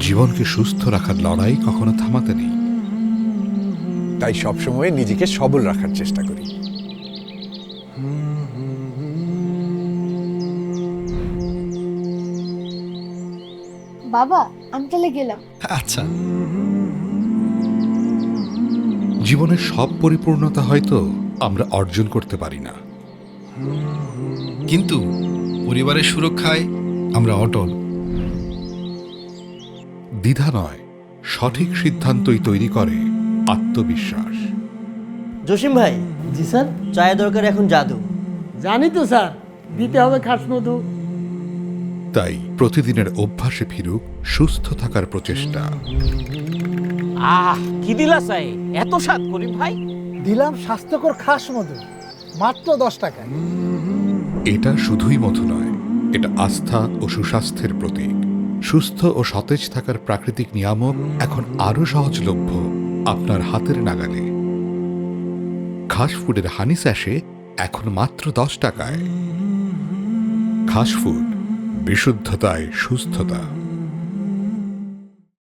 জীবনকে সুস্থ রাখার লড়াই কখনো থামাতে নেই। তাই সবসময় নিজেকে সবল রাখার চেষ্টা করি। বাবা, আমি তাহলে গেলাম। আচ্ছা, জীবনের সব পরিপূর্ণতা হয়তো আমরা অর্জন করতে পারি না, কিন্তু পরিবারের সুরক্ষায় আমরা অটল। দ্বিধা নয়, সঠিক সিদ্ধান্তই তৈরি করে আত্মবিশ্বাস। জসিম ভাই। জি স্যার। চায়ের দরকার এখন জাদু। জানি তো স্যার, দিতে হবে খাস মধু। তাই প্রতিদিনের অভ্যাসে ফিরুক সুস্থ থাকার প্রচেষ্টা। কি দিলা চাই এত স্বাদ করিম ভাই? দিলাম স্বাস্থ্যকর খাস মধু, মাত্র 10 টাকায়। এটা শুধুই মধু নয়, এটা আস্থা ও সুস্বাস্থ্যের প্রতীক। সুস্থ ও সতেজ থাকার প্রাকৃতিক নিয়ামক এখন আরও সহজলভ্য আপনার হাতের নাগালে। খাস ফুডের হানি স্যাশে এখন মাত্র 10 টাকায়। খাস ফুড, বিশুদ্ধতায় সুস্থতা।